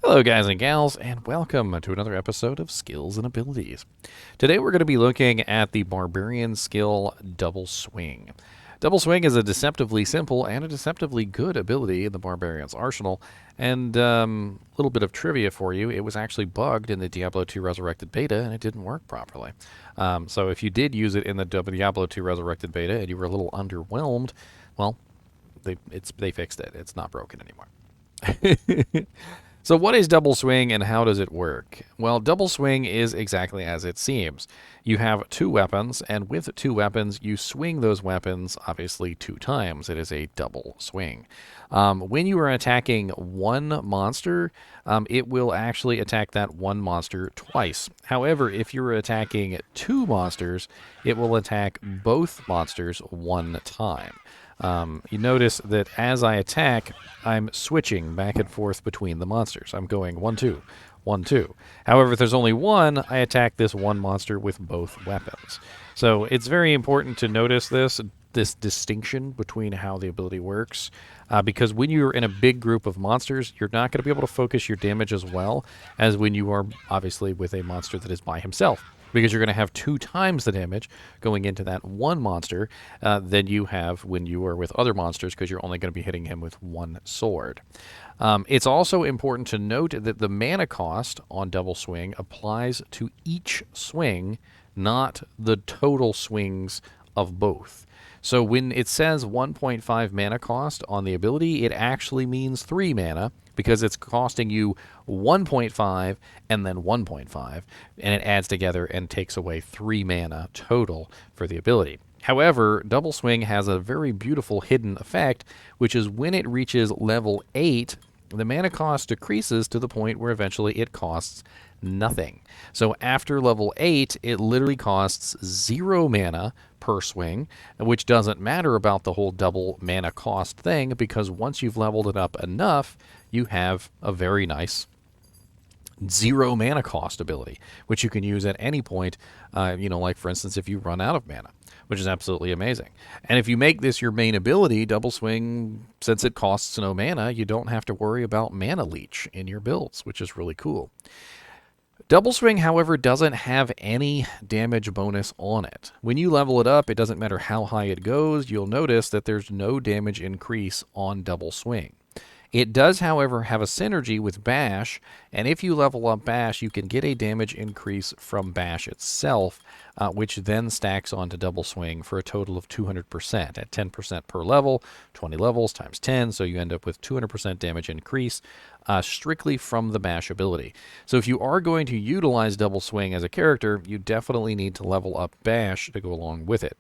Hello guys and gals, and welcome to another episode of Skills and Abilities. Today we're going to be looking at the Barbarian skill Double Swing. Double Swing is a deceptively simple and a deceptively good ability in the Barbarian's arsenal, and a little bit of trivia for you, it was actually bugged in the Diablo 2 Resurrected beta and it didn't work properly. So if you did use it in the Diablo 2 Resurrected beta and you were a little underwhelmed, well, they fixed it. It's not broken anymore. So what is double swing and how does it work? Well, double swing is exactly as it seems. You have two weapons, and with two weapons, you swing those weapons, obviously, 2 times. It is a double swing. When you are attacking one monster, it will actually attack that one monster twice. However, if you're attacking 2 monsters, it will attack both monsters 1 time. You notice that as I attack, I'm switching back and forth between the monsters. I'm going 1, 2, 1, 2. However, if there's only one, I attack this one monster with both weapons. So it's very important to notice this distinction between how the ability works, because when you're in a big group of monsters, you're not going to be able to focus your damage as well as when you are obviously with a monster that is by himself, because you're going to have 2 times the damage going into that one monster than you have when you are with other monsters, because you're only going to be hitting him with 1 sword. It's also important to note that the mana cost on double swing applies to each swing, not the total swings of both. So when it says 1.5 mana cost on the ability, it actually means 3 mana, because it's costing you 1.5 and then 1.5, and it adds together and takes away 3 mana total for the ability. However, double swing has a very beautiful hidden effect, which is when it reaches level 8, the mana cost decreases to the point where eventually it costs nothing. So after level 8, it literally costs 0 mana per swing, which doesn't matter about the whole double mana cost thing, because once you've leveled it up enough, you have a very nice 0 mana cost ability, which you can use at any point, like for instance, if you run out of mana, which is absolutely amazing. And if you make this your main ability, double swing, since it costs no mana, you don't have to worry about mana leech in your builds, which is really cool. Double swing, however, doesn't have any damage bonus on it. When you level it up, it doesn't matter how high it goes, you'll notice that there's no damage increase on double swing. It does, however, have a synergy with Bash, and if you level up Bash, you can get a damage increase from Bash itself, which then stacks onto Double Swing for a total of 200% at 10% per level, 20 levels times 10, so you end up with 200% damage increase strictly from the Bash ability. So if you are going to utilize Double Swing as a character, you definitely need to level up Bash to go along with it.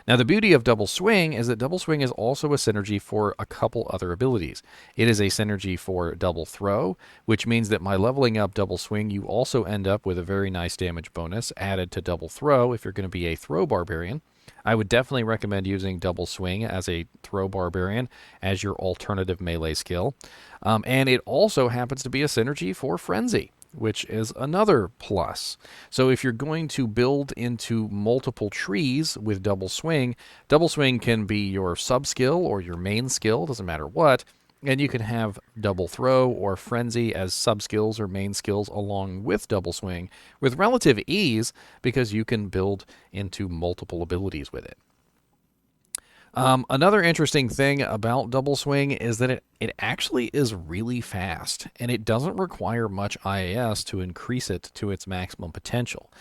Now, the beauty of Double Swing is that Double Swing is also a synergy for a couple other abilities. It is a synergy for Double Throw, which means that by leveling up Double Swing, you also end up with a very nice damage bonus added to Double Throw if you're going to be a Throw Barbarian. I would definitely recommend using Double Swing as a Throw Barbarian as your alternative melee skill. And it also happens to be a synergy for Frenzy, which is another plus. So if you're going to build into multiple trees with double swing can be your sub-skill or your main skill, doesn't matter what, and you can have double throw or frenzy as sub-skills or main skills along with double swing with relative ease, because you can build into multiple abilities with it. Another interesting thing about double swing is that it actually is really fast, and it doesn't require much IAS to increase it to its maximum potential.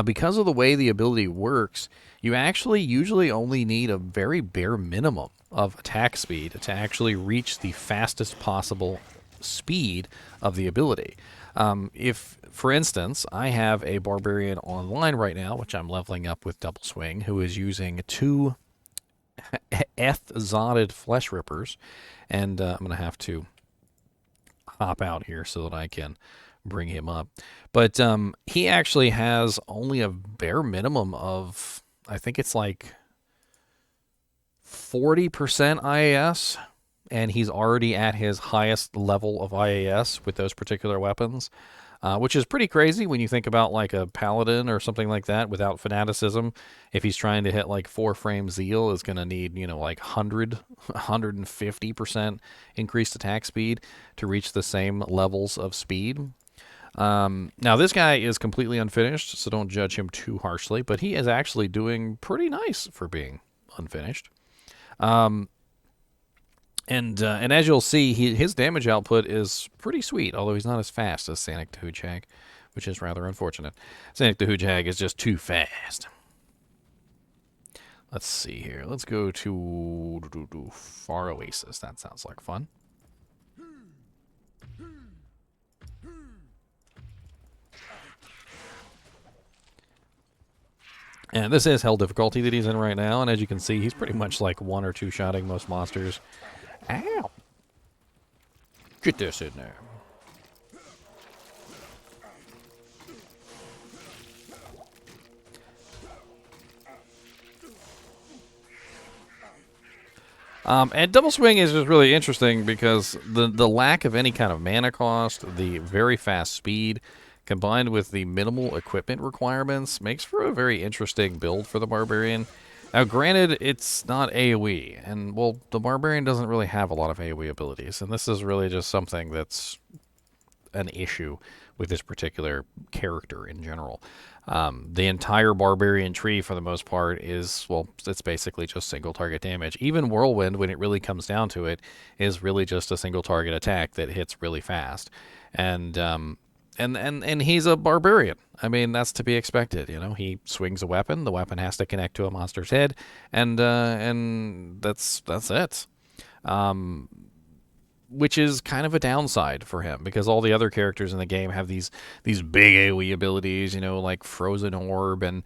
Because of the way the ability works, you actually usually only need a very bare minimum of attack speed to actually reach the fastest possible speed of the ability. If, for instance, I have a Barbarian online right now, which I'm leveling up with double swing, who is using 2 Zotted Flesh Rippers, and I'm going to have to hop out here so that I can bring him up. But he actually has only a bare minimum of, I think it's like 40% IAS, and he's already at his highest level of IAS with those particular weapons. which is pretty crazy when you think about like a paladin or something like that without fanaticism. If he's trying to hit like 4-frame zeal, is going to need, like 150% increased attack speed to reach the same levels of speed. Now this guy is completely unfinished, so don't judge him too harshly, but he is actually doing pretty nice for being unfinished. And as you'll see, his damage output is pretty sweet, although he's not as fast as Sanic the Hedgehog, which is rather unfortunate. Sanic the Hedgehog is just too fast. Let's see here. Let's go to Far Oasis. That sounds like fun. And this is hell difficulty that he's in right now, and as you can see, he's pretty much like 1 or 2 shotting most monsters. Ow! Get this in there. And Double Swing is just really interesting because the lack of any kind of mana cost, the very fast speed, combined with the minimal equipment requirements, makes for a very interesting build for the Barbarian. Now, granted, it's not AoE, and, well, the Barbarian doesn't really have a lot of AoE abilities, and this is really just something that's an issue with this particular character in general. The entire Barbarian tree, for the most part, is, well, it's basically just single target damage. Even Whirlwind, when it really comes down to it, is really just a single target attack that hits really fast. And he's a barbarian. I mean, that's to be expected. He swings a weapon. The weapon has to connect to a monster's head, and that's it. Which is kind of a downside for him because all the other characters in the game have these big AoE abilities, like Frozen Orb and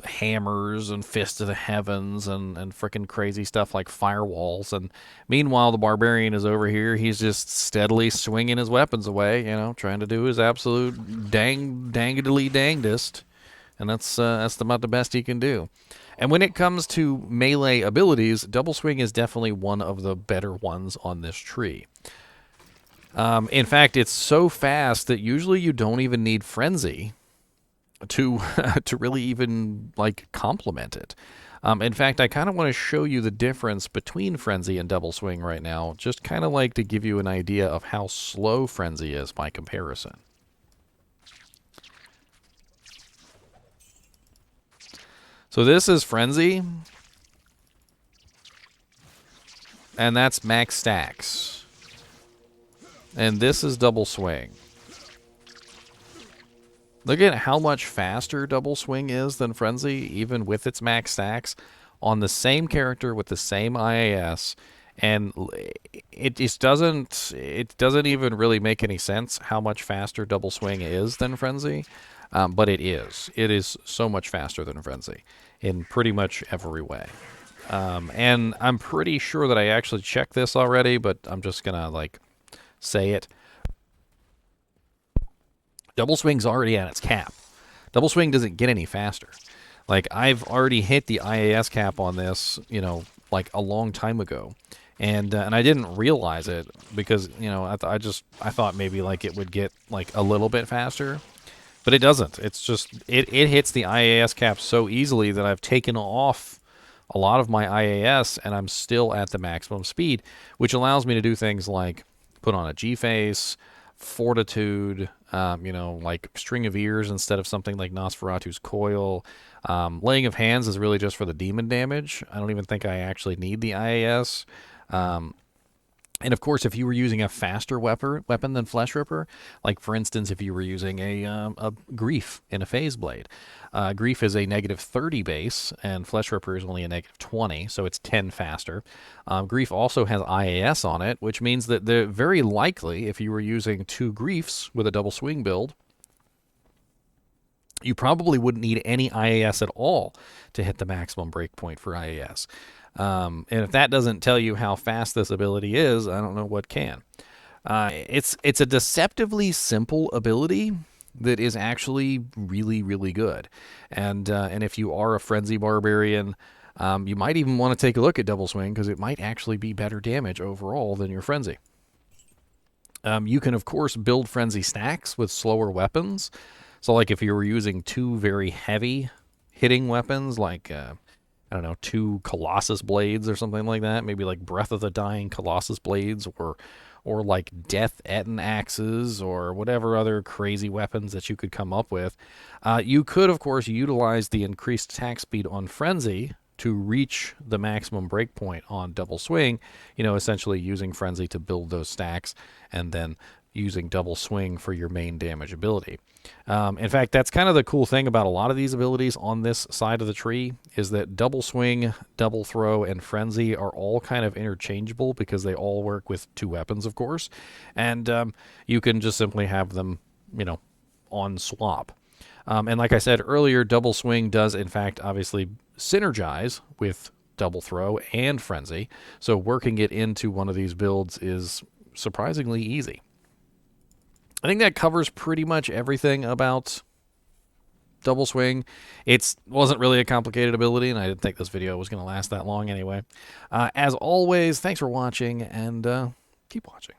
hammers and Fist of the Heavens and frickin' crazy stuff like firewalls. And meanwhile, the Barbarian is over here. He's just steadily swinging his weapons away, trying to do his absolute dangedly dangdest, and that's about the best he can do. And when it comes to melee abilities, Double Swing is definitely one of the better ones on this tree. In fact, it's so fast that usually you don't even need Frenzy to really even like complement it. In fact, I kind of want to show you the difference between Frenzy and Double Swing right now, just kind of like to give you an idea of how slow Frenzy is by comparison. So this is Frenzy, and that's max stacks. And this is Double Swing. Look at how much faster Double Swing is than Frenzy, even with its max stacks, on the same character with the same IAS. And it just doesn't even really make any sense how much faster Double Swing is than Frenzy. But it is. It is so much faster than Frenzy in pretty much every way. And I'm pretty sure that I actually checked this already, but I'm just going to, say it. Double Swing's already at its cap. Double Swing doesn't get any faster. I've already hit the IAS cap on this, a long time ago. And I didn't realize it because, I thought maybe, it would get, a little bit faster. But it doesn't. It's just, it hits the IAS cap so easily that I've taken off a lot of my IAS and I'm still at the maximum speed, which allows me to do things like put on a G-Face, Fortitude, String of Ears instead of something like Nosferatu's Coil. Laying of Hands is really just for the demon damage. I don't even think I actually need the IAS. And of course, if you were using a faster weapon than Flesh Ripper, like for instance, if you were using a Grief in a Phase Blade, Grief is a -30 base, and Flesh Ripper is only a -20, so it's 10 faster. Grief also has IAS on it, which means that they're very likely, if you were using 2 Griefs with a Double Swing build, you probably wouldn't need any IAS at all to hit the maximum breakpoint for IAS. And if that doesn't tell you how fast this ability is, I don't know what can. It's a deceptively simple ability that is actually really, really good. And if you are a Frenzy Barbarian, you might even want to take a look at Double Swing because it might actually be better damage overall than your Frenzy. You can, of course, build frenzy stacks with slower weapons. So, like if you were using two very heavy hitting weapons, like, I don't know, two Colossus blades or something like that, maybe like Breath of the Dying Colossus blades, or like Death Etten axes, or whatever other crazy weapons that you could come up with. You could, of course, utilize the increased attack speed on Frenzy to reach the maximum breakpoint on Double Swing, essentially using Frenzy to build those stacks and then using Double Swing for your main damage ability. In fact, that's kind of the cool thing about a lot of these abilities on this side of the tree, is that Double Swing, Double Throw, and Frenzy are all kind of interchangeable because they all work with two weapons, of course, and you can just simply have them, on swap. And like I said earlier, Double Swing does, in fact, obviously synergize with Double Throw and Frenzy, so working it into one of these builds is surprisingly easy. I think that covers pretty much everything about Double Swing. It wasn't really a complicated ability, and I didn't think this video was going to last that long anyway. As always, thanks for watching, and keep watching.